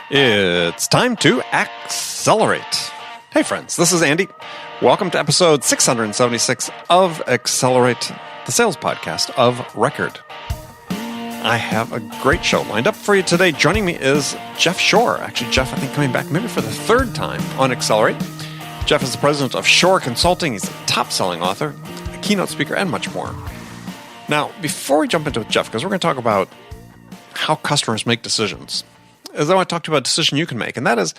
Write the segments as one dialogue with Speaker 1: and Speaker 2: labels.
Speaker 1: It's time to accelerate. Hey friends, this is Andy. Welcome to episode 676 of Accelerate, the sales podcast of record. I have a great show lined up for you today. Joining me is Jeff Shore. Actually, Jeff, I think coming back maybe for the third time on Accelerate. Jeff is the president of Shore Consulting. He's a top-selling author, a keynote speaker, and much more. Now, before we jump into it, Jeff, because we're going to talk about how customers make decisions, as I want to talk to you about a decision you can make, and that is,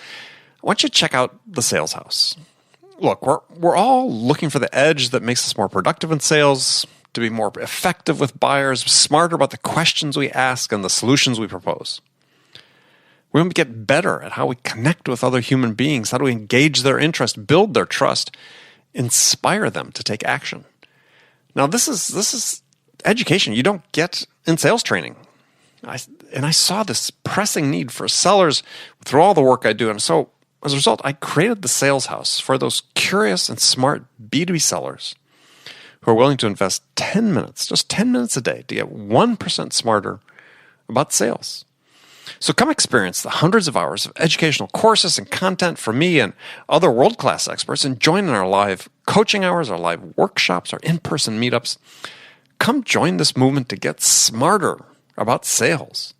Speaker 1: I want you to check out the Sales House. Look, we're all looking for the edge that makes us more productive in sales, to be more effective with buyers, smarter about the questions we ask and the solutions we propose. We want to get better at how we connect with other human beings, how do we engage their interest, build their trust, inspire them to take action. Now, this is education you don't get in sales training. I saw this pressing need for sellers through all the work I do. And so, as a result, I created the Sales House for those curious and smart B2B sellers who are willing to invest 10 minutes, just 10 minutes a day, to get 1% smarter about sales. So come experience the hundreds of hours of educational courses and content from me and other world-class experts, and join in our live coaching hours, our live workshops, our in-person meetups. Come join this movement to get smarter about sales.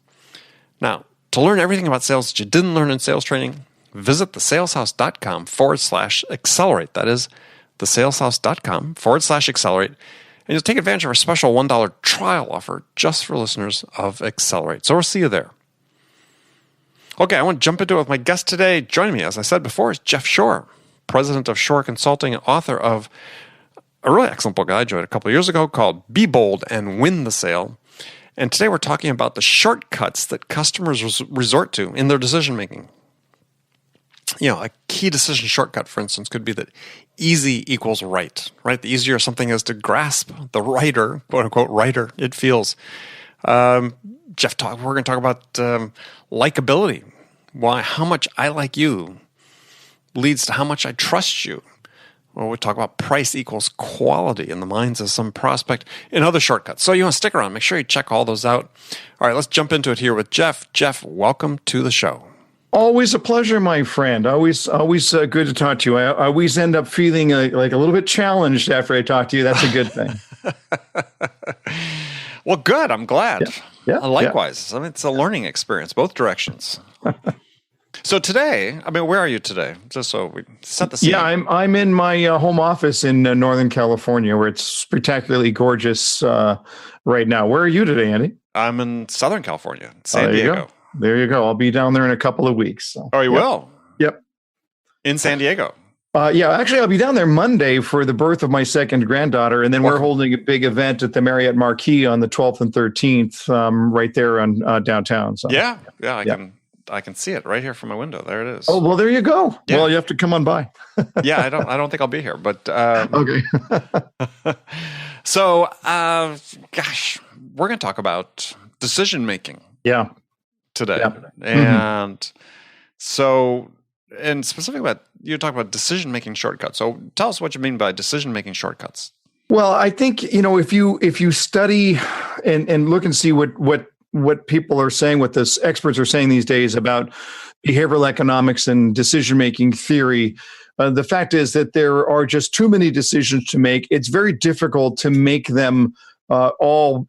Speaker 1: Now, to learn everything about sales that you didn't learn in sales training, visit thesaleshouse.com/accelerate. That is thesaleshouse.com/accelerate. And you'll take advantage of our special $1 trial offer just for listeners of Accelerate. So we'll see you there. Okay, I want to jump into it with my guest today. Joining me, as I said before, is Jeff Shore, president of Shore Consulting and author of a really excellent book I enjoyed a couple of years ago called Be Bold and Win the Sale. And today we're talking about the shortcuts that customers resort to in their decision making. You know, a key decision shortcut, for instance, could be that easy equals right? The easier something is to grasp, the righter, quote unquote, righter it feels. Jeff, we're going to talk about likability. Why? How much I like you leads to how much I trust you. Well, we talk about price equals quality in the minds of some prospect and other shortcuts. So you want to stick around. Make sure you check all those out. All right, let's jump into it here with Jeff. Jeff, welcome to the show.
Speaker 2: Always a pleasure, my friend. Always good to talk to you. I always end up feeling like a little bit challenged after I talk to you. That's a good thing.
Speaker 1: Well, good. I'm glad.
Speaker 2: Yeah.
Speaker 1: Likewise. I mean, it's a learning experience, both directions. So today, I mean, where are you today? Just so we set the scene.
Speaker 2: Yeah, I'm in my home office in Northern California, where it's spectacularly gorgeous right now. Where are you today, Andy?
Speaker 1: I'm in Southern California, San Diego.
Speaker 2: There you go. I'll be down there in a couple of weeks. So.
Speaker 1: Oh, you will?
Speaker 2: Yep.
Speaker 1: In San Diego?
Speaker 2: Yeah, actually, I'll be down there Monday for the birth of my second granddaughter, and then we're holding a big event at the Marriott Marquis on the 12th and 13th, right there on downtown. So.
Speaker 1: Yeah, I can see it right here from my window. There it is.
Speaker 2: Oh, well, there you go.
Speaker 1: Yeah.
Speaker 2: Well, you have to come on by.
Speaker 1: Yeah, I don't think I'll be here, but
Speaker 2: okay.
Speaker 1: So, gosh, we're going to talk about decision making.
Speaker 2: Yeah.
Speaker 1: Today,
Speaker 2: yeah.
Speaker 1: And so, and specifically about you talk about decision making shortcuts. So, tell us what you mean by decision making shortcuts.
Speaker 2: Well, I think if you study and look and see what people are saying, what the experts are saying these days about behavioral economics and decision-making theory, the fact is that there are just too many decisions to make. It's very difficult to make them all,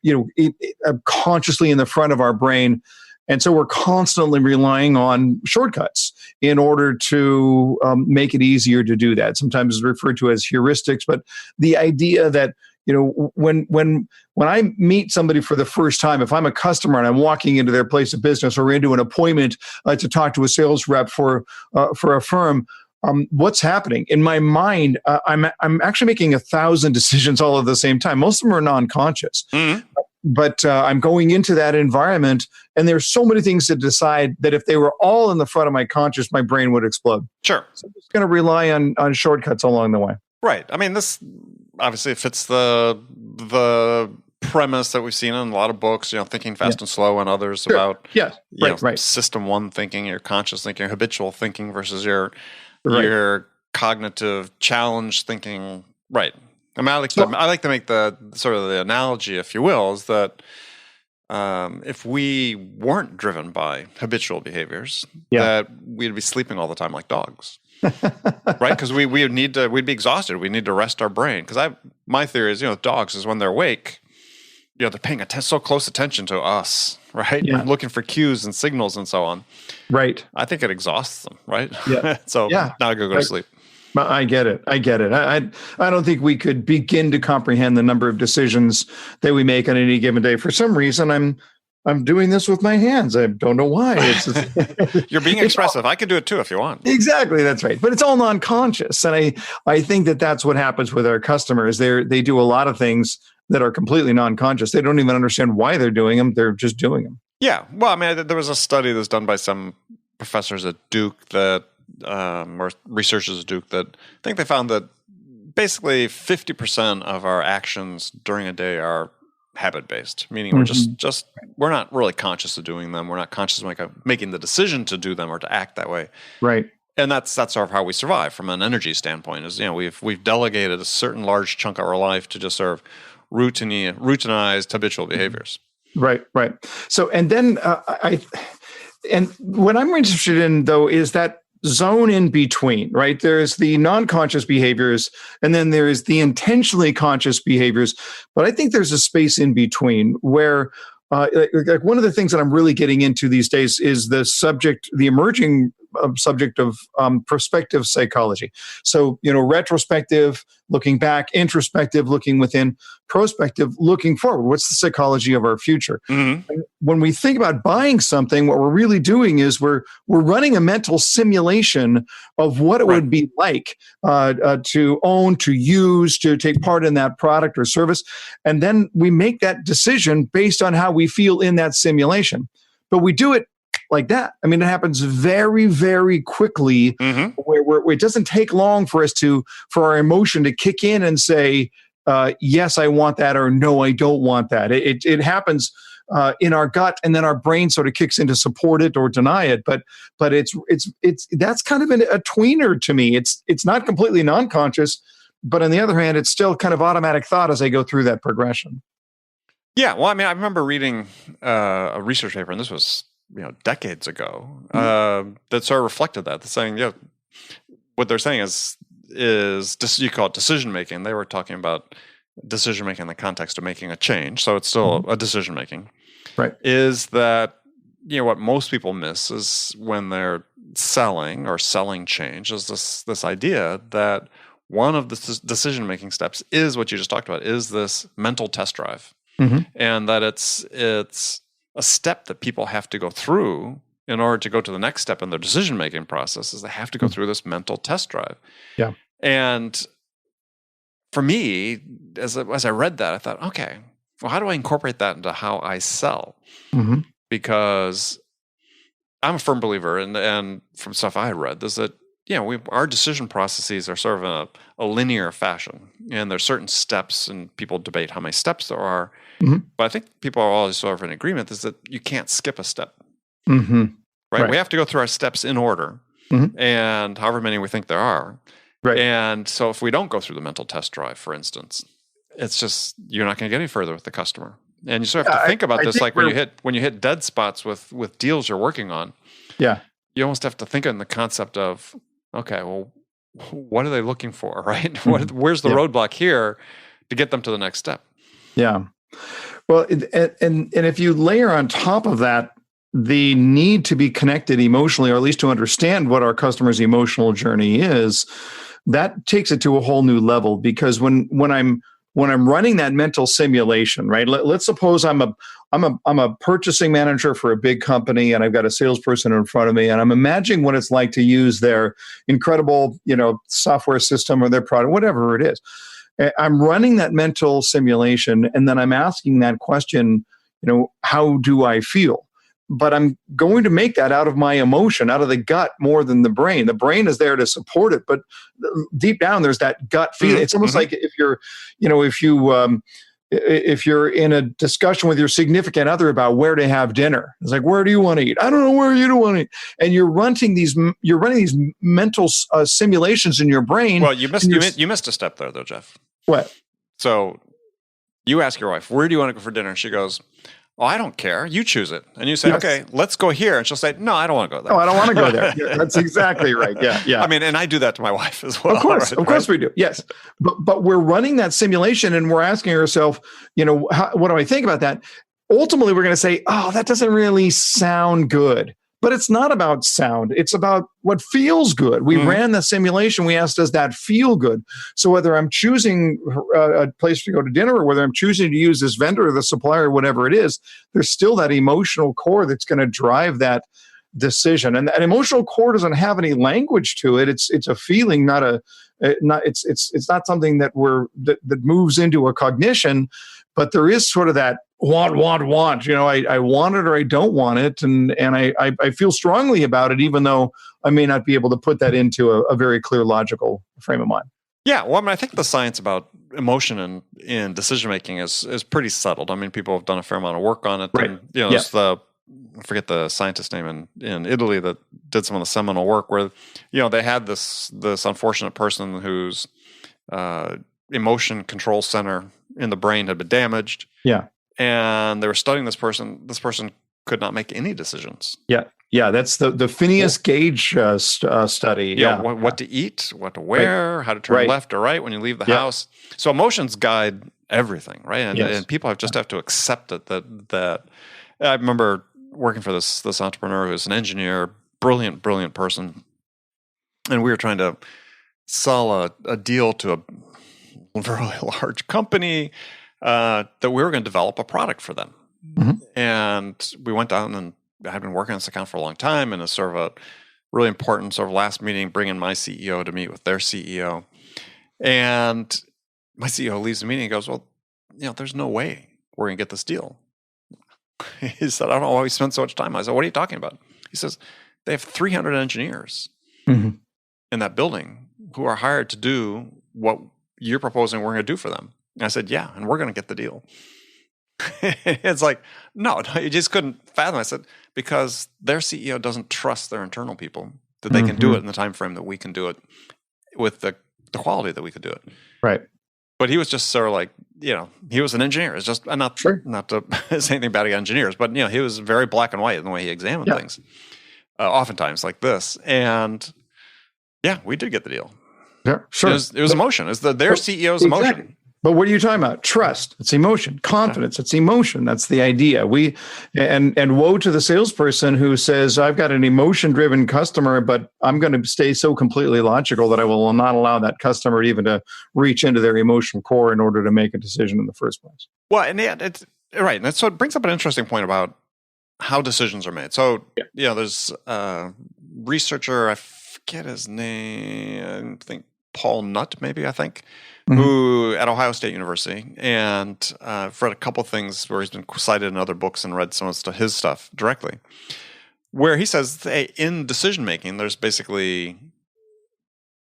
Speaker 2: consciously in the front of our brain. And so we're constantly relying on shortcuts in order to make it easier to do that. Sometimes it's referred to as heuristics, but the idea that when I meet somebody for the first time, if I'm a customer and I'm walking into their place of business or into an appointment to talk to a sales rep for a firm, what's happening in my mind? I'm actually making 1,000 decisions all at the same time. Most of them are non-conscious. Mm-hmm. But I'm going into that environment, and there's so many things to decide that if they were all in the front of my conscious, my brain would explode.
Speaker 1: Sure.
Speaker 2: So I'm just going to rely on shortcuts along the way.
Speaker 1: Right. I mean, this obviously fits the premise that we've seen in a lot of books, Thinking Fast and Slow and others about
Speaker 2: right.
Speaker 1: System 1 thinking, your conscious thinking, your habitual thinking versus your cognitive challenge thinking. Right. I mean, I like to make the sort of the analogy, if you will, is that if we weren't driven by habitual behaviors,
Speaker 2: Yeah.
Speaker 1: that we'd be sleeping all the time like dogs, right? Because we'd be exhausted. We need to rest our brain. Because my theory is, dogs is when they're awake, they're paying so close attention to us, right?
Speaker 2: Yeah.
Speaker 1: Looking for cues and signals and so on.
Speaker 2: Right.
Speaker 1: I think it exhausts them, right?
Speaker 2: Yeah.
Speaker 1: So
Speaker 2: Yeah.
Speaker 1: now I go to sleep.
Speaker 2: I get it. I don't think we could begin to comprehend the number of decisions that we make on any given day. For some reason, I'm doing this with my hands. I don't know why.
Speaker 1: You're being expressive. I could do it too if you want.
Speaker 2: Exactly, that's right. But it's all non-conscious, and I think that's what happens with our customers. They do a lot of things that are completely non-conscious. They don't even understand why they're doing them. They're just doing them.
Speaker 1: Yeah. Well, I mean, there was a study that was done by some professors at Duke or researchers at Duke that I think they found that basically 50% of our actions during a day are habit-based, meaning we're we're not really conscious of doing them. We're not conscious of making the decision to do them or to act that way.
Speaker 2: Right.
Speaker 1: And that's sort of how we survive from an energy standpoint. Is we've delegated a certain large chunk of our life to just serve routinized habitual behaviors.
Speaker 2: Right. So, and then and what I'm interested in though is that zone in between, right? There's the non-conscious behaviors, and then there is the intentionally conscious behaviors. But I think there's a space in between where, like one of the things that I'm really getting into these days is the emerging subject of prospective psychology. So, retrospective, looking back; introspective, looking within; prospective, looking forward. What's the psychology of our future?
Speaker 1: Mm-hmm.
Speaker 2: When we think about buying something, what we're really doing is we're running a mental simulation of what it would be like to own, to use, to take part in that product or service, and then we make that decision based on how we feel in that simulation. But we do it like that. I mean, it happens very, very quickly.
Speaker 1: Mm-hmm.
Speaker 2: Where it doesn't take long for our emotion to kick in and say, yes, I want that, or no, I don't want that. It happens in our gut, and then our brain sort of kicks in to support it or deny it. But that's kind of a tweener to me. It's not completely non-conscious, but on the other hand, it's still kind of automatic thought as I go through that progression.
Speaker 1: Yeah, well, I mean, I remember reading a research paper, and this was decades ago, that sort of reflected that. They're saying, what they're saying is you call it decision making. They were talking about decision making in the context of making a change, so it's still a decision making.
Speaker 2: Right?
Speaker 1: Is that what most people miss is when they're selling change is this idea that one of the decision making steps is what you just talked about, is this mental test drive, and that it's a step that people have to go through in order to go to the next step in their decision-making process. Is they have to go through this mental test drive.
Speaker 2: Yeah.
Speaker 1: And for me, as I read that, I thought, okay, well, how do I incorporate that into how I sell?
Speaker 2: Mm-hmm.
Speaker 1: Because I'm a firm believer, and from stuff I read, is that our decision processes are sort of a linear fashion, and there's certain steps, and people debate how many steps there are. Mm-hmm. But I think people are always sort of in agreement is that you can't skip a step.
Speaker 2: Mm-hmm.
Speaker 1: Right? We have to go through our steps in order, and however many we think there are.
Speaker 2: Right.
Speaker 1: And so if we don't go through the mental test drive, for instance, it's just you're not going to get any further with the customer. And you sort of have to think about this, like when you hit dead spots with deals you're working on.
Speaker 2: Yeah.
Speaker 1: You almost have to think in the concept of, okay, well, what are they looking for, right? Where's the roadblock here to get them to the next step?
Speaker 2: Yeah. Well, and if you layer on top of that the need to be connected emotionally, or at least to understand what our customer's emotional journey is, that takes it to a whole new level. Because when I'm running that mental simulation, right? Let's suppose I'm a purchasing manager for a big company, and I've got a salesperson in front of me, and I'm imagining what it's like to use their incredible, software system or their product, whatever it is. I'm running that mental simulation, and then I'm asking that question, how do I feel? But I'm going to make that out of my emotion, out of the gut more than the brain. The brain is there to support it, but deep down there's that gut feeling. It's almost like if you're in a discussion with your significant other about where to have dinner, it's like, where do you want to eat? I don't know where you do want to eat. And you're running these mental simulations in your brain.
Speaker 1: Well, you missed a step there, though, Jeff.
Speaker 2: What?
Speaker 1: So you ask your wife, where do you want to go for dinner? She goes, oh, I don't care. You choose it. And you say,
Speaker 2: Yes.
Speaker 1: okay, let's go here. And she'll say, no, I don't want to go there.
Speaker 2: No, I don't want to go there. Yeah, that's exactly right. Yeah.
Speaker 1: I mean, and I do that to my wife as well.
Speaker 2: Of course we do. Yes. But we're running that simulation and we're asking ourselves, what do I think about that? Ultimately, we're going to say, oh, that doesn't really sound good. But it's not about sound. It's about what feels good. We ran the simulation. We asked, does that feel good? So whether I'm choosing a place to go to dinner or whether I'm choosing to use this vendor or the supplier or whatever it is, there's still that emotional core that's going to drive that decision. And that emotional core doesn't have any language to it. It's a feeling, it's not something that that moves into a cognition, but there is sort of that want. I want it or I don't want it, and I feel strongly about it, even though I may not be able to put that into a very clear logical frame of mind.
Speaker 1: Yeah, well, I mean, I think the science about emotion in decision making is pretty settled. I mean, people have done a fair amount of work on it.
Speaker 2: Right.
Speaker 1: And, there's I forget the scientist name in Italy that did some of the seminal work where, they had this unfortunate person whose emotion control center in the brain had been damaged.
Speaker 2: Yeah.
Speaker 1: And they were studying this person. This person could not make any decisions.
Speaker 2: Yeah, that's the Phineas Gage study. Yeah,
Speaker 1: what to eat, what to wear, how to turn left or right when you leave the house. So emotions guide everything, right? And people just have to accept it. That I remember working for this entrepreneur who's an engineer, brilliant person, and we were trying to sell a deal to a very large company that we were going to develop a product for them. Mm-hmm. And we went down, and I had been working on this account for a long time, and it's sort of a really important sort of last meeting, bringing my CEO to meet with their CEO. And my CEO leaves the meeting and goes, well, there's no way we're going to get this deal. He said, I don't know why we spent so much time. I said, what are you talking about? He says, they have 300 engineers in that building who are hired to do what you're proposing we're going to do for them. And I said, yeah, and we're going to get the deal. It's like, no, you just couldn't fathom. I said, because their CEO doesn't trust their internal people that they can do it in the time frame that we can do it with the quality that we could do it.
Speaker 2: Right.
Speaker 1: But he was just sort of like, he was an engineer. It's just not to say anything bad about engineers, but he was very black and white in the way he examined things. Oftentimes like this, and we did get the deal.
Speaker 2: Yeah, sure.
Speaker 1: It was emotion. It's their CEO's emotion.
Speaker 2: But what are you talking about? Trust. It's emotion. Confidence. It's emotion. That's the idea. And woe to the salesperson who says, I've got an emotion-driven customer, but I'm going to stay so completely logical that I will not allow that customer even to reach into their emotional core in order to make a decision in the first place.
Speaker 1: Well, and it's right. And so it brings up an interesting point about how decisions are made. So, there's a researcher, I forget his name, I think Paul Nutt, maybe, who at Ohio State University, and I've read a couple things where he's been cited in other books and read some of his stuff directly, where he says, hey, in decision-making, there's basically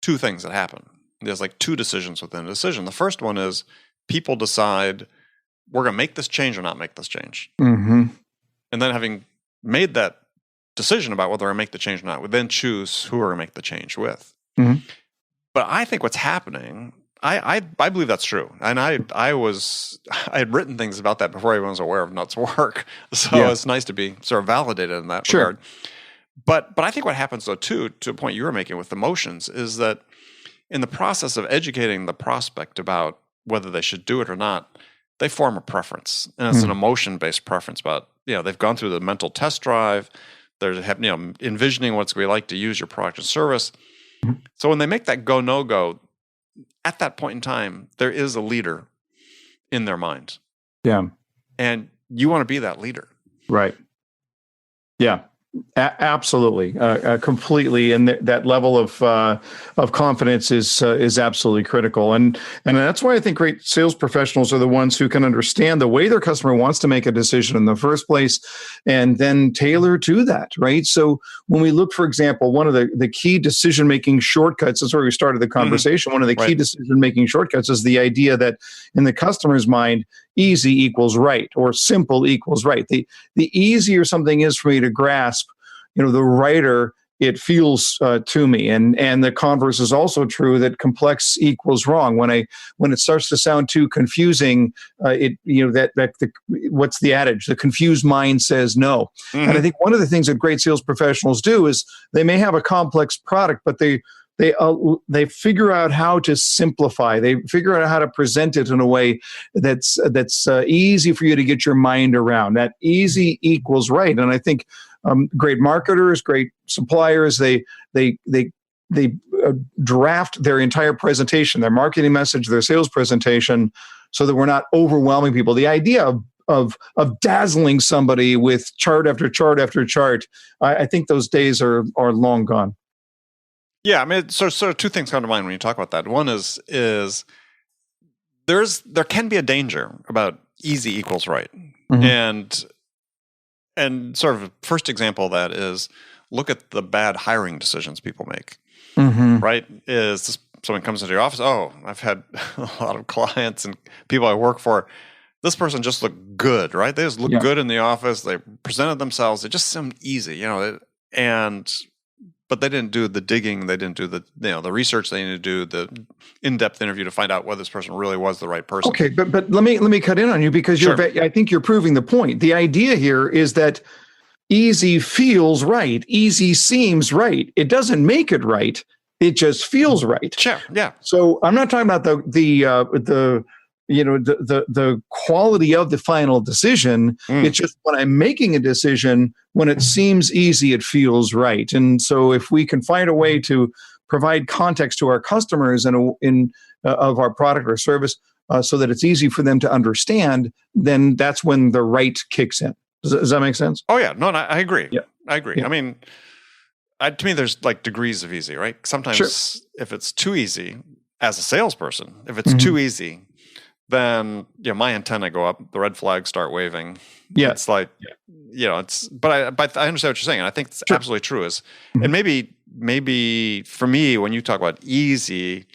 Speaker 1: two things that happen. There's like two decisions within a decision. The first one is people decide, we're going to make this change or not make this change. Mm-hmm. And then having made that decision about whether I make the change or not, we then choose who we're going to make the change with. Mm-hmm. But I think what's happening, I believe that's true. And I had written things about that before everyone was aware of Nutt's work. So it's nice to be sort of validated in that regard. But I think what happens though too, to a point you were making with emotions, is that in the process of educating the prospect about whether they should do it or not, they form a preference. And it's an emotion-based preference about, they've gone through the mental test drive. They're envisioning what it's going to be like to use your product and service. So when they make that go, no-go, at that point in time, there is a leader in their mind. Yeah. And you want to be that leader. Right.
Speaker 2: Yeah. Absolutely, completely, and that level of confidence is absolutely critical, and that's why I think great sales professionals are the ones who can understand the way their customer wants to make a decision in the first place, and then tailor to that. Right. So when we look, for example, one of the key decision making shortcuts. That's where we started the conversation. One of the key decision making shortcuts is the idea that in the customer's mind, easy equals right, or simple equals right. The easier something is for me to grasp, the righter it feels to me. And the converse is also true, that complex equals wrong. When it starts to sound too confusing, what's the adage? The confused mind says no.
Speaker 1: Mm-hmm.
Speaker 2: And I think one of the things that great sales professionals do is they may have a complex product, but they figure out how to simplify. They figure out how to present it in a way that's easy for you to get your mind around. That easy equals right. And I think great marketers, great suppliers, they draft their entire presentation, their marketing message, their sales presentation, so that we're not overwhelming people. The idea of dazzling somebody with chart after chart after chart, I think those days are long gone.
Speaker 1: Yeah, I mean, so two things come to mind when you talk about that. One is there can be a danger about easy equals right,
Speaker 2: Mm-hmm.
Speaker 1: and sort of first example of that is look at the bad hiring decisions people make.
Speaker 2: Mm-hmm.
Speaker 1: Right? Is this, someone comes into your office? Oh, I've had a lot of clients and people I work for. This person just looked good, right? They just looked good in the office. They presented themselves. They just seemed easy, but they didn't do the digging. They didn't do the research they needed to do, the in-depth interview to find out whether this person really was the right person.
Speaker 2: Okay, but let me cut in on you, because
Speaker 1: Sure.
Speaker 2: I think you're proving the point. The idea here is that easy feels right. Easy seems right. It doesn't make it right. It just feels right.
Speaker 1: Sure. Yeah.
Speaker 2: So I'm not talking about the quality of the final decision. It's just when I'm making a decision, when it seems easy, it feels right. And so if we can find a way to provide context to our customers of our product or service, so that it's easy for them to understand, then that's when the right kicks in. Does that make sense?
Speaker 1: Oh yeah. No, I agree.
Speaker 2: Yeah.
Speaker 1: I agree.
Speaker 2: Yeah.
Speaker 1: I mean, to me, there's like degrees of easy, right? Sometimes if it's too easy as a salesperson, if it's too easy, then my antennae go up, the red flags start waving.
Speaker 2: Yeah.
Speaker 1: It's like, but I understand what you're saying. And I think it's absolutely true and maybe for me, when you talk about easy,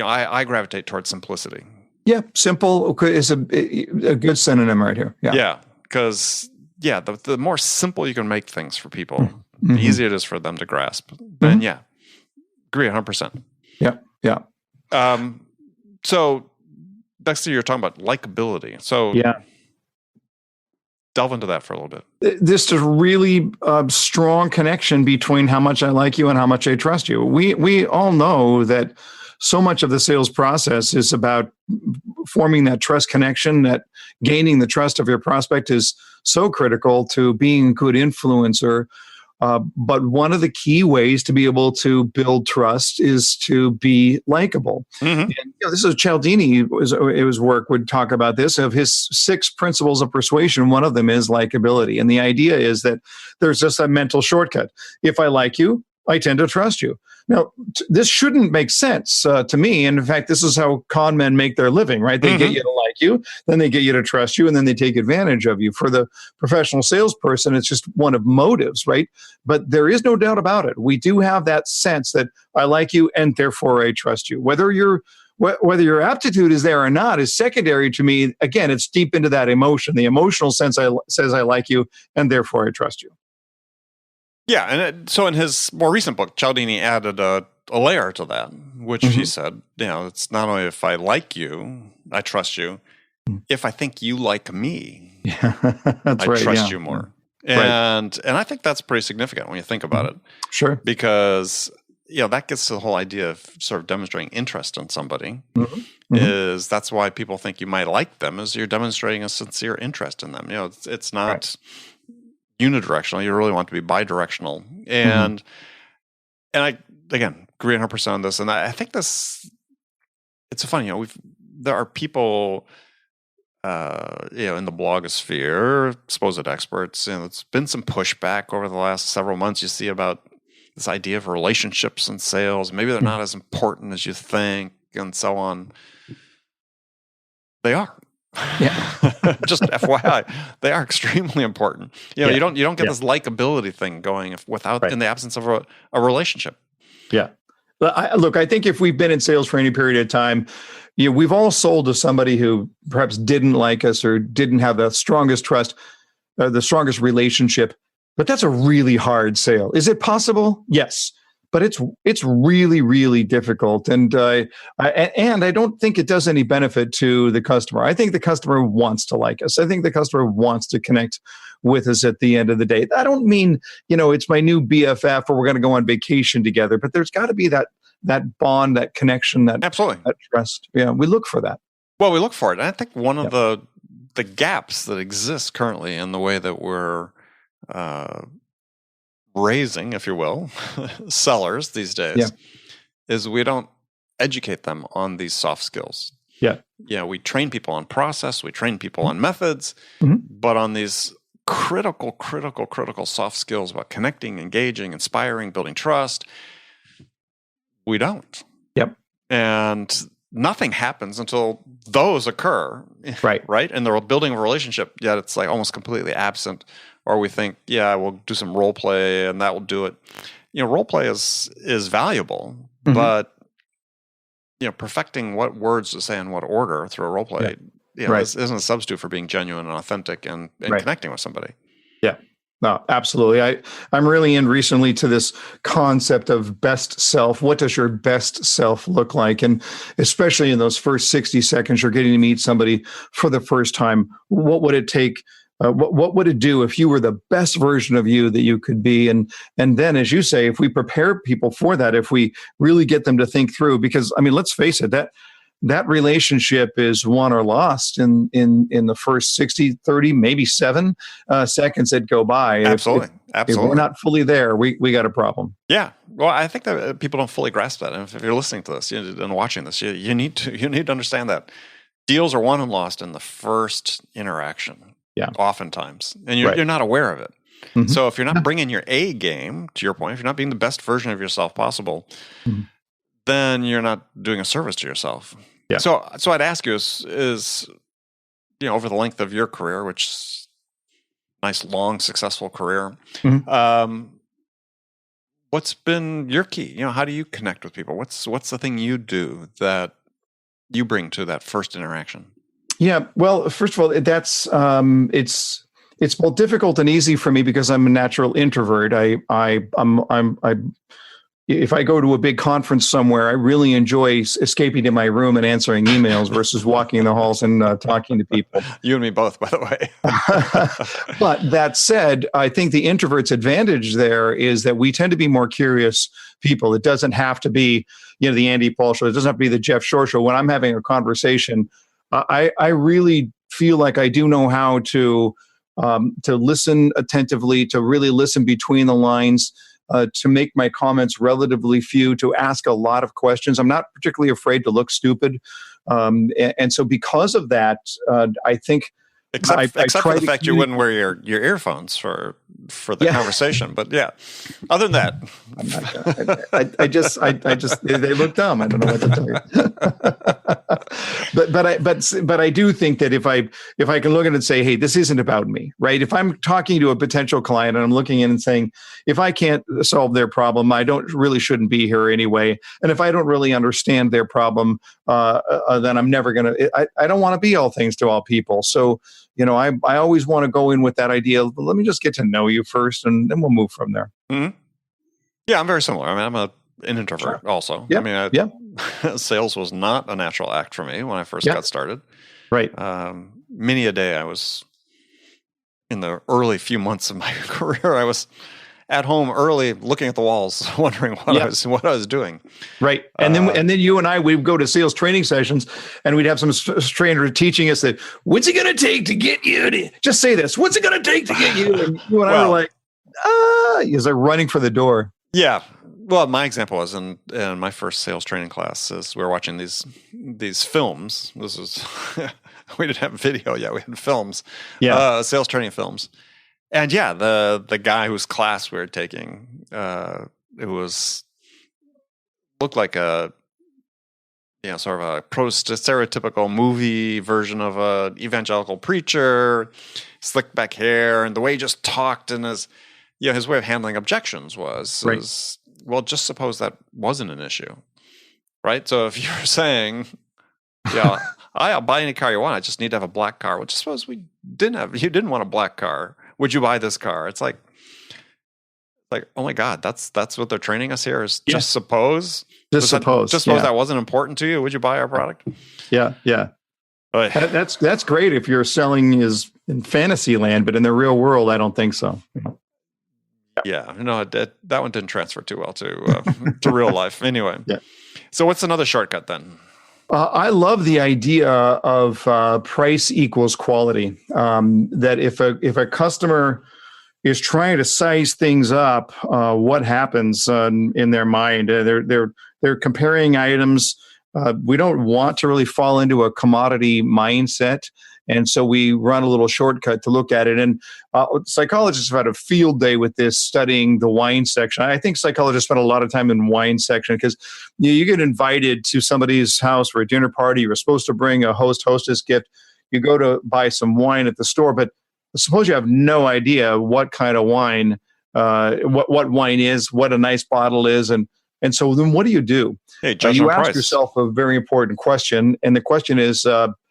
Speaker 1: I gravitate towards simplicity.
Speaker 2: Yeah. Simple is a good synonym right here. Yeah.
Speaker 1: Yeah. Because the more simple you can make things for people, the easier it is for them to grasp. Then agree 100%.
Speaker 2: Yeah. Yeah.
Speaker 1: So next thing you're talking about likability. So delve into that for a little bit.
Speaker 2: This is a really strong connection between how much I like you and how much I trust you. We all know that so much of the sales process is about forming that trust connection, that gaining the trust of your prospect is so critical to being a good influencer. But one of the key ways to be able to build trust is to be likable. And, this is Cialdini, his work would talk about this. Of his 6 principles of persuasion, one of them is likability. And the idea is that there's just a mental shortcut. If I like you, I tend to trust you. Now, this shouldn't make sense to me. And in fact, this is how con men make their living, right? They get you to like you, then they get you to trust you, and then they take advantage of you. For the professional salesperson, it's just one of motives, right? But there is no doubt about it. We do have that sense that I like you, and therefore I trust you. Whether your aptitude is there or not is secondary to me. Again, it's deep into that emotion. The emotional sense says I like you, and therefore I trust you.
Speaker 1: Yeah, and so in his more recent book, Cialdini added a layer to that, which he said, it's not only if I like you, I trust you. If I think you like me, I trust you more. And I think that's pretty significant when you think about it.
Speaker 2: Sure.
Speaker 1: Because that gets to the whole idea of sort of demonstrating interest in somebody. Is that's why people think you might like them, is you're demonstrating a sincere interest in them. It's not unidirectional. You really want to be bidirectional. And I, again, agree 100% on this. And I think this, it's funny, there are people, in the blogosphere, supposed experts, it's been some pushback over the last several months. You see about this idea of relationships and sales. Maybe they're not as important as you think, and so on. They are. Just FYI, they are extremely important. You don't get this likability thing going without in the absence of a relationship. Yeah.
Speaker 2: Look, I think if we've been in sales for any period of time, we've all sold to somebody who perhaps didn't like us or didn't have the strongest trust, the strongest relationship. But that's a really hard sale. Is it possible? Yes, but it's really really difficult, and I don't think it does any benefit to the customer. I think the customer wants to like us. I think the customer wants to connect with us at the end of the day. I don't mean it's my new BFF or we're going to go on vacation together, but there's got to be that bond, that connection,
Speaker 1: absolutely,
Speaker 2: that trust. Yeah, we look for that.
Speaker 1: Well, we look for it. And I think one of the gaps that exist currently in the way that we're raising, if you will, sellers these days is we don't educate them on these soft skills. Yeah, we train people on process, we train people on methods, but on these critical soft skills about connecting, engaging, inspiring, building trust, we don't.
Speaker 2: Yep.
Speaker 1: And nothing happens until those occur. Right. And they're building a relationship, yet it's like almost completely absent. Or we think, we'll do some role play and that will do it. Role play is valuable, but perfecting what words to say in what order through a role play, isn't a substitute for being genuine and authentic and connecting with somebody.
Speaker 2: Yeah. No, absolutely. I'm really in recently to this concept of best self. What does your best self look like? And especially in those first 60 seconds, you're getting to meet somebody for the first time. What would it take? What would it do if you were the best version of you that you could be? And then, as you say, if we prepare people for that, if we really get them to think through, because let's face it, that relationship is won or lost in the first 60, 30, maybe 7 seconds that go by.
Speaker 1: Absolutely.
Speaker 2: If we're not fully there, we got a problem.
Speaker 1: Yeah. Well, I think that people don't fully grasp that. And if you're listening to this and watching this, you need to understand that deals are won and lost in the first interaction.
Speaker 2: Yeah.
Speaker 1: Oftentimes. And you're not aware of it. So if you're not bringing your A game, to your point, if you're not being the best version of yourself possible, then you're not doing a service to yourself. Yeah. So I'd ask you is over the length of your career, which is a nice, long, successful career, what's been your key? How do you connect with people? What's the thing you do that you bring to that first interaction?
Speaker 2: Yeah. Well, first of all, that's it's both difficult and easy for me because I'm a natural introvert. If I go to a big conference somewhere, I really enjoy escaping to my room and answering emails versus walking the halls and talking to people.
Speaker 1: You and me both, by the way.
Speaker 2: But that said, I think the introvert's advantage there is that we tend to be more curious people. It doesn't have to be, the Andy Paul show. It doesn't have to be the Jeff Shore show. When I'm having a conversation, I really feel like I do know how to listen attentively, to really listen between the lines, to make my comments relatively few, to ask a lot of questions. I'm not particularly afraid to look stupid. And so because of that, I think...
Speaker 1: Except for the fact you wouldn't wear your earphones for the conversation, but other than that,
Speaker 2: I just they look dumb. I don't know what to tell you. but I do think that if I can look at it and say, hey, this isn't about me, right? If I'm talking to a potential client and I'm looking in and saying, if I can't solve their problem, I shouldn't be here anyway. And if I don't really understand their problem, then I'm never gonna. I don't want to be all things to all people. So. I always want to go in with that idea. Let me just get to know you first, and then we'll move from there.
Speaker 1: Mm-hmm. Yeah, I'm very similar. I'm an introvert also.
Speaker 2: Yeah.
Speaker 1: Sales was not a natural act for me when I first got started.
Speaker 2: Right.
Speaker 1: Many a day I was, in the early few months of my career, I was at home early looking at the walls, wondering what I was doing.
Speaker 2: Right. And then you and I, we'd go to sales training sessions and we'd have some trainer teaching us that, what's it going to take to get you to just say this? What's it going to take to get you? And you and I were like, he's like running for the door.
Speaker 1: Yeah. Well, my example was in my first sales training class is we were watching these films. This is, we didn't have video yet. We had films, sales training films. And the guy whose class we were taking, it looked like a, sort of a stereotypical movie version of a evangelical preacher, slicked back hair, and the way he just talked and his way of handling objections was, well, just suppose that wasn't an issue, right? So if you're saying, I'll buy any car you want, I just need to have a black car. Well, just suppose you didn't want a black car. Would you buy this car? It's like, Like, oh my God, that's what they're training us here is
Speaker 2: Yeah.
Speaker 1: just suppose.
Speaker 2: Just suppose.
Speaker 1: That wasn't important to you. Would you buy our product?
Speaker 2: Yeah.
Speaker 1: But
Speaker 2: That's great if you're selling is in fantasy land, but in the real world, I don't think so.
Speaker 1: yeah, no, that one didn't transfer too well to real life. Anyway,
Speaker 2: Yeah.
Speaker 1: So what's another shortcut then?
Speaker 2: I love the idea of price equals quality. That if a customer is trying to size things up, what happens in their mind? They're comparing items. We don't want to really fall into a commodity mindset. And so we run a little shortcut to look at it. And psychologists have had a field day with this, studying the wine section. I think psychologists spend a lot of time in wine section because you get invited to somebody's house for a dinner party. You're supposed to bring a hostess gift. You go to buy some wine at the store, but suppose you have no idea what kind of wine, what wine is, what a nice bottle is, and so then what do you do?
Speaker 1: Hey,
Speaker 2: you ask
Speaker 1: price.
Speaker 2: yourself a very important question, and the question is,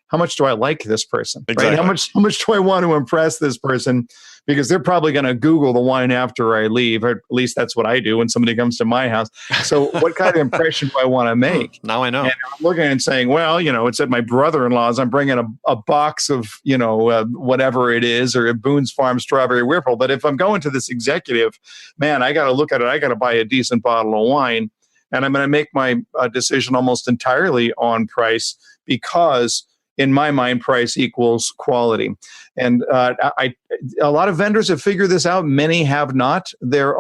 Speaker 2: how much do I like this person?
Speaker 1: Exactly.
Speaker 2: Right? How much do I want to impress this person? Because they're probably going to Google the wine after I leave, or at least that's what I do when somebody comes to my house. So what kind of impression do I want to make?
Speaker 1: Now I know.
Speaker 2: And I'm looking and saying, well, it's at my brother-in-law's. I'm bringing a box of, whatever it is, or a Boone's Farm strawberry whirlpool. But if I'm going to this executive, man, I got to look at it. I got to buy a decent bottle of wine. And I'm going to make my decision almost entirely on price because in my mind, price equals quality. And a lot of vendors have figured this out. Many have not. There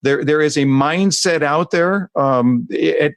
Speaker 2: is a mindset out there.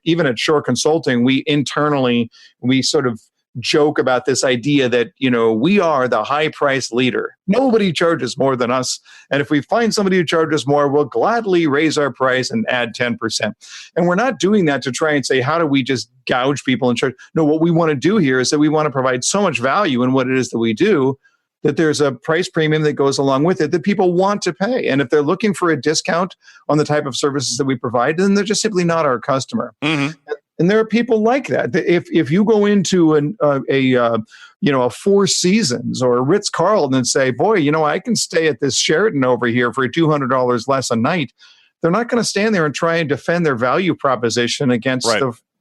Speaker 2: Even at Shore Consulting, we sort of joke about this idea that, we are the high price leader. Nobody charges more than us. And if we find somebody who charges more, we'll gladly raise our price and add 10%. And we're not doing that to try and say, how do we just gouge people and charge? No, what we want to do here is that we want to provide so much value in what it is that we do that there's a price premium that goes along with it that people want to pay. And if they're looking for a discount on the type of services that we provide, then they're just simply not our customer.
Speaker 1: Mm-hmm.
Speaker 2: And there are people like that. If you go into a Four Seasons or a Ritz-Carlton and say, boy, I can stay at this Sheraton over here for $200 less a night, they're not going to stand there and try and defend their value proposition against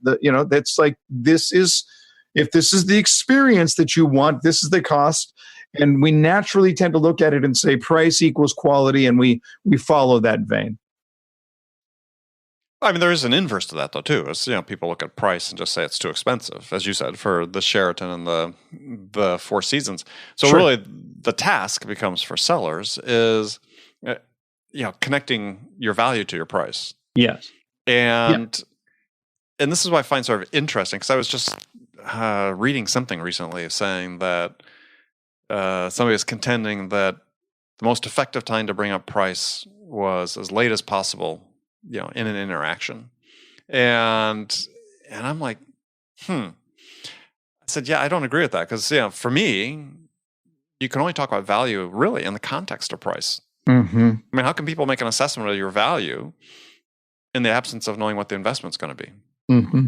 Speaker 2: that's like, if this is the experience that you want, this is the cost. And we naturally tend to look at it and say price equals quality, and we follow that vein.
Speaker 1: I mean, there is an inverse to that, though, too. As people look at price and just say it's too expensive, as you said, for the Sheraton and the Four Seasons. So
Speaker 2: Sure.
Speaker 1: Really, the task becomes for sellers is, connecting your value to your price.
Speaker 2: Yes.
Speaker 1: And this is what I find sort of interesting, because I was just reading something recently saying that somebody was contending that the most effective time to bring up price was as late as possible, in an interaction. And I'm like, I said, yeah, I don't agree with that. Because, for me, you can only talk about value really in the context of price.
Speaker 2: Mm-hmm.
Speaker 1: I mean, how can people make an assessment of your value in the absence of knowing what the investment's going to be?
Speaker 2: Mm-hmm.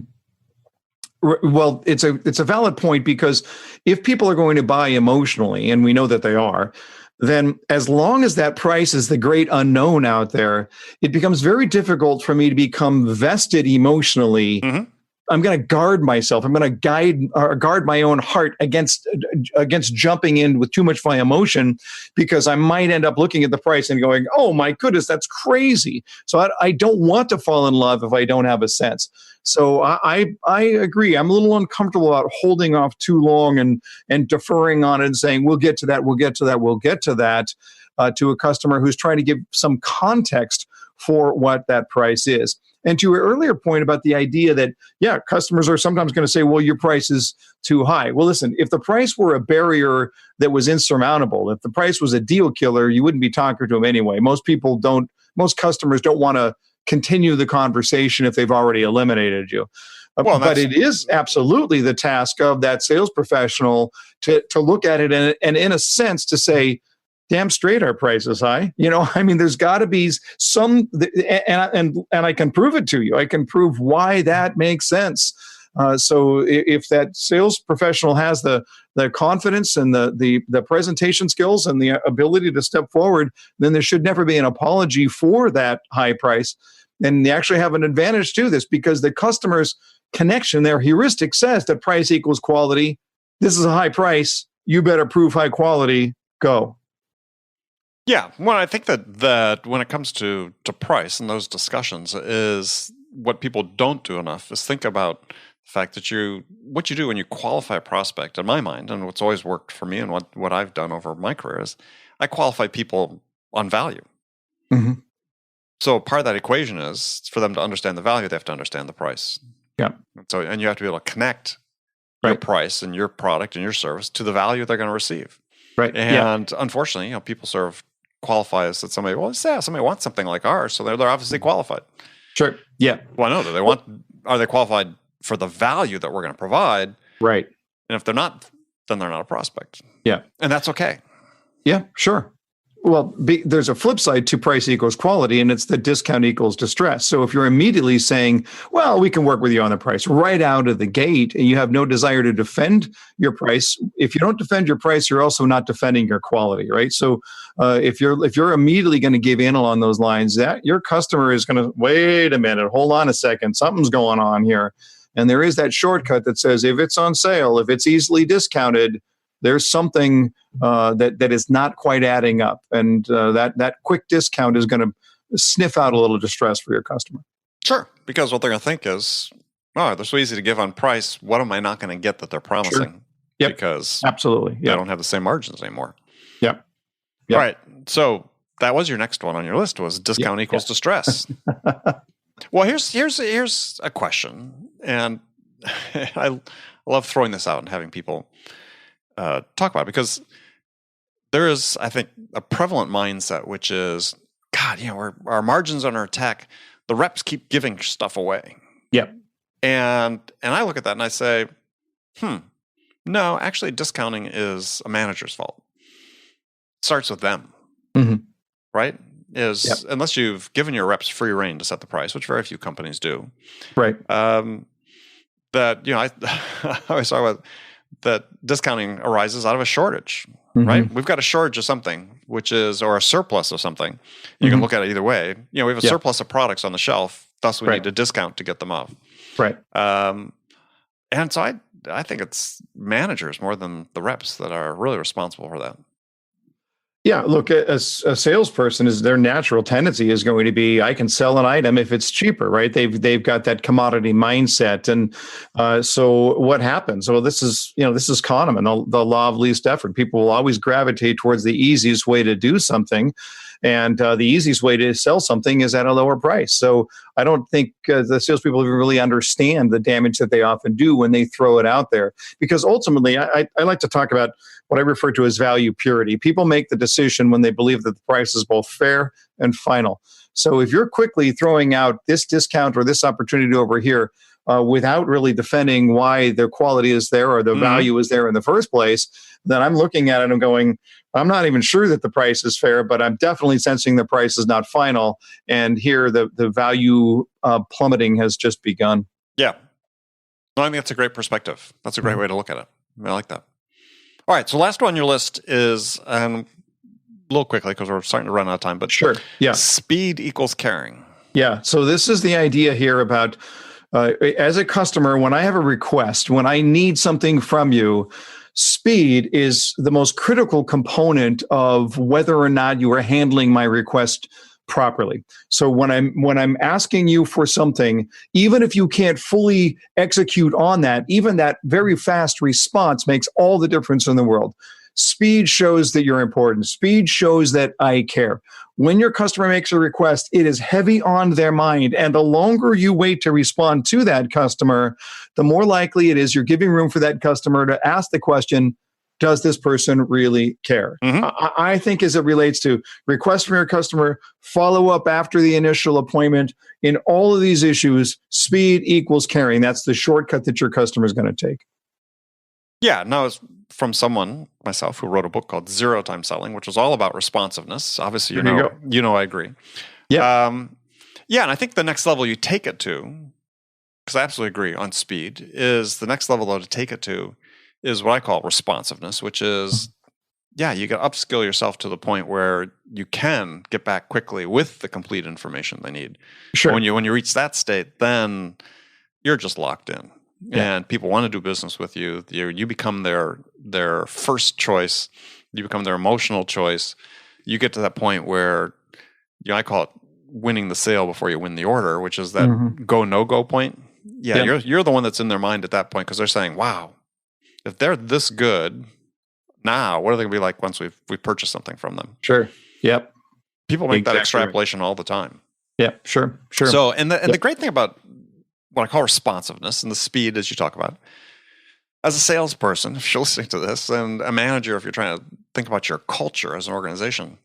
Speaker 2: Well, it's a valid point, because if people are going to buy emotionally, and we know that they are, then as long as that price is the great unknown out there, it becomes very difficult for me to become vested emotionally. Mm-hmm. I'm going to guard myself. I'm going to guard my own heart against jumping in with too much of my emotion, because I might end up looking at the price and going, oh my goodness, that's crazy. So I don't want to fall in love if I don't have a sense. So I agree. I'm a little uncomfortable about holding off too long and deferring on it and saying, we'll get to that to a customer who's trying to give some context for what that price is. And to your earlier point about the idea that, customers are sometimes going to say, well, your price is too high. Well, listen, if the price were a barrier that was insurmountable, if the price was a deal killer, you wouldn't be talking to them anyway. Most customers don't want to continue the conversation if they've already eliminated you. But it is absolutely the task of that sales professional to look at it and in a sense to say, damn straight our price is high. There's got to be some, and I can prove it to you. I can prove why that makes sense. So if that sales professional has the confidence and the presentation skills and the ability to step forward, then there should never be an apology for that high price. And they actually have an advantage to this because the customer's connection, their heuristic says that price equals quality. This is a high price. You better prove high quality. Go.
Speaker 1: Yeah. Well, I think that when it comes to price and those discussions is what people don't do enough is think about the fact that what you do when you qualify a prospect, in my mind, and what's always worked for me and what I've done over my career is I qualify people on value.
Speaker 2: Mm-hmm.
Speaker 1: So part of that equation is for them to understand the value, they have to understand the price.
Speaker 2: Yeah.
Speaker 1: And you have to be able to connect your price and your product and your service to the value they're going to receive.
Speaker 2: Right.
Speaker 1: And unfortunately, people sort of qualify as that somebody wants something like ours, so they're obviously qualified.
Speaker 2: Sure. Yeah.
Speaker 1: Well, no, are they qualified for the value that we're going to provide?
Speaker 2: Right.
Speaker 1: And if they're not, then they're not a prospect.
Speaker 2: Yeah.
Speaker 1: And that's okay.
Speaker 2: Yeah, sure. Well, there's a flip side to price equals quality, and it's the discount equals distress. So if you're immediately saying, well, we can work with you on the price right out of the gate, and you have no desire to defend your price, if you don't defend your price, you're also not defending your quality, right? So if you're immediately going to give in along those lines, that your customer is going to, wait a minute, hold on a second, something's going on here. And there is that shortcut that says if it's on sale, if it's easily discounted, there's something that is not quite adding up, and that quick discount is going to sniff out a little distress for your customer.
Speaker 1: Sure, because what they're going to think is, oh, they're so easy to give on price. What am I not going to get that they're promising?
Speaker 2: Sure. Yep.
Speaker 1: Because
Speaker 2: absolutely,
Speaker 1: they don't have the same margins anymore.
Speaker 2: Yep.
Speaker 1: All right, so that was your next one on your list was discount equals distress. Well, here's a question, and I love throwing this out and having people talk about it because there is, I think, a prevalent mindset which is, God, our margins on our tech, the reps keep giving stuff away.
Speaker 2: Yep.
Speaker 1: And I look at that and I say, no, actually, discounting is a manager's fault. It starts with them, right? Unless you've given your reps free rein to set the price, which very few companies do, right? I always talk about that discounting arises out of a shortage, right? We've got a shortage of something, or a surplus of something. You can look at it either way. We have a surplus of products on the shelf, thus we need to discount to get them off.
Speaker 2: Right.
Speaker 1: And so I think it's managers more than the reps that are really responsible for that.
Speaker 2: Yeah, look, a salesperson is their natural tendency is going to be, I can sell an item if it's cheaper, right? They've got that commodity mindset, and so what happens? Well, this is Kahneman, the law of least effort. People will always gravitate towards the easiest way to do something, and the easiest way to sell something is at a lower price. So I don't think the salespeople even really understand the damage that they often do when they throw it out there, because ultimately, I like to talk about what I refer to as value purity. People make the decision when they believe that the price is both fair and final. So if you're quickly throwing out this discount or this opportunity over here without really defending why the quality is there or the value is there in the first place, then I'm looking at it and going, I'm not even sure that the price is fair, but I'm definitely sensing the price is not final. And here the value plummeting has just begun.
Speaker 1: Yeah. Well, I think that's a great perspective. That's a great way to look at it. I like that. All right, so last one on your list is, a little quickly because we're starting to run out of time, but
Speaker 2: sure, yeah.
Speaker 1: Speed equals caring.
Speaker 2: Yeah, so this is the idea here about, as a customer, when I have a request, when I need something from you, speed is the most critical component of whether or not you are handling my request properly. So when I'm asking you for something, even if you can't fully execute on that, even that very fast response makes all the difference in the world. Speed shows that you're important. Speed shows that I care. When your customer makes a request, it is heavy on their mind. And the longer you wait to respond to that customer, the more likely it is you're giving room for that customer to ask the question, does this person really care? I think as it relates to request from your customer, follow up after the initial appointment, in all of these issues, speed equals caring. That's the shortcut that your customer is going to take.
Speaker 1: Yeah, no, it's from someone, myself, who wrote a book called Zero Time Selling, which was all about responsiveness. Obviously, you know I agree.
Speaker 2: Yeah.
Speaker 1: And I think the next level you take it to because I absolutely agree on speed, is the next level, though, to take it to is what I call responsiveness, which is, yeah, you got to upskill yourself to the point where you can get back quickly with the complete information they need.
Speaker 2: Sure.
Speaker 1: When you reach that state, then you're just locked in, and people want to do business with you. You become their first choice. You become their emotional choice. You get to that point where, I call it winning the sale before you win the order, which is that go no go point. Yeah, you're the one that's in their mind at that point, because they're saying, "Wow, if they're this good." Now, what are they going to be like once we purchase something from them?
Speaker 2: Sure. Yep.
Speaker 1: People make that extrapolation all the time.
Speaker 2: Yep. Sure.
Speaker 1: So, and the great thing about what I call responsiveness and the speed, as you talk about, as a salesperson, if you're listening to this, and a manager, if you're trying to think about your culture as an organization,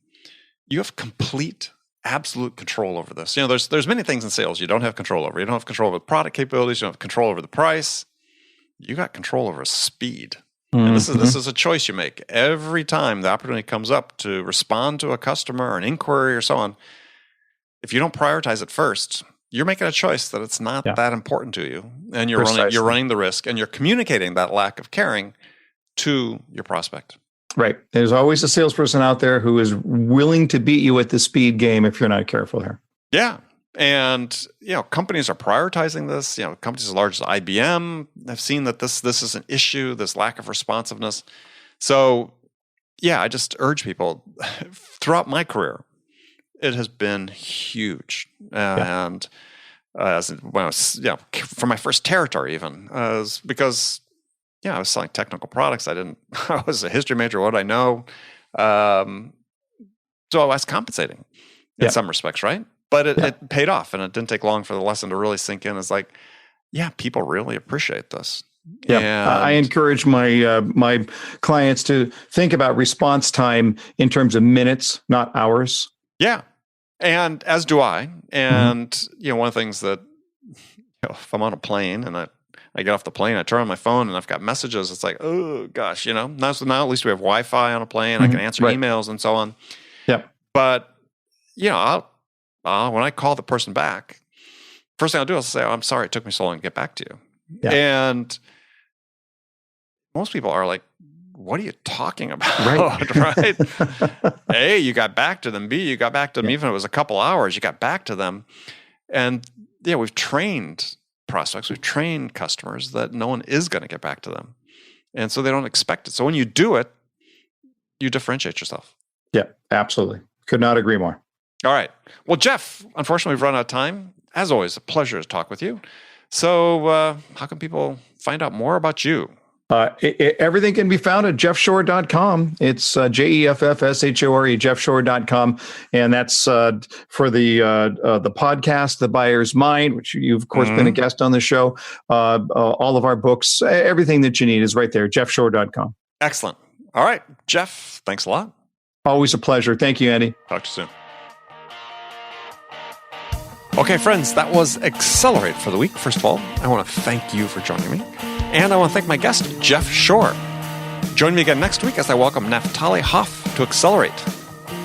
Speaker 1: you have complete, absolute control over this. There's many things in sales you don't have control over. You don't have control over the product capabilities. You don't have control over the price. You got control over speed. And this is a choice you make every time the opportunity comes up to respond to a customer or an inquiry or so on. If you don't prioritize it first, you're making a choice that it's not that important to you, and you're running the risk, and you're communicating that lack of caring to your prospect.
Speaker 2: Right. There's always a salesperson out there who is willing to beat you at the speed game if you're not careful there.
Speaker 1: Yeah. And, companies are prioritizing this. Companies as large as IBM have seen that this is an issue, this lack of responsiveness. So, I just urge people throughout my career, it has been huge. And for my first territory even, because, I was selling technical products. I was a history major. What did I know? So I was compensating in some respects, right? But it paid off, and it didn't take long for the lesson to really sink in. It's like, people really appreciate this.
Speaker 2: Yeah, I encourage my clients to think about response time in terms of minutes, not hours.
Speaker 1: Yeah, and as do I. And one of the things that if I'm on a plane and I get off the plane, I turn on my phone and I've got messages. It's like, oh gosh, now at least we have Wi-Fi on a plane. I can answer emails and so on.
Speaker 2: Yeah,
Speaker 1: but when I call the person back, first thing I'll do is say, I'm sorry it took me so long to get back to you. Yeah. And most people are like, what are you talking about? Right? A, you got back to them. B, you got back to them. Even if it was a couple hours, you got back to them. And we've trained prospects, we've trained customers that no one is going to get back to them. And so they don't expect it. So when you do it, you differentiate yourself.
Speaker 2: Yeah, absolutely. Could not agree more.
Speaker 1: All right. Well, Jeff, unfortunately, we've run out of time. As always, a pleasure to talk with you. So how can people find out more about you?
Speaker 2: Everything can be found at jeffshore.com. It's JEFFSHORE, jeffshore.com. And that's for the podcast, The Buyer's Mind, which you've, of course, been a guest on the show. All of our books, everything that you need is right there, jeffshore.com.
Speaker 1: Excellent. All right. Jeff, thanks a lot.
Speaker 2: Always a pleasure. Thank you, Andy.
Speaker 1: Talk to you soon. Okay, friends, that was Accelerate for the week. First of all, I want to thank you for joining me. And I want to thank my guest, Jeff Shore. Join me again next week as I welcome Naftali Hoff to Accelerate.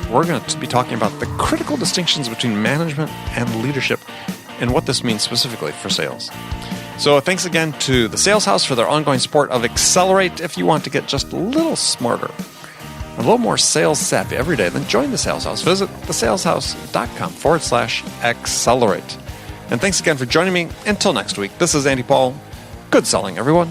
Speaker 1: We're going to be talking about the critical distinctions between management and leadership and what this means specifically for sales. So thanks again to the Sales House for their ongoing support of Accelerate. If you want to get just a little smarter, a little more sales savvy every day, then join the Sales House. Visit thesaleshouse.com/accelerate. And thanks again for joining me. Until next week, this is Andy Paul. Good selling, everyone.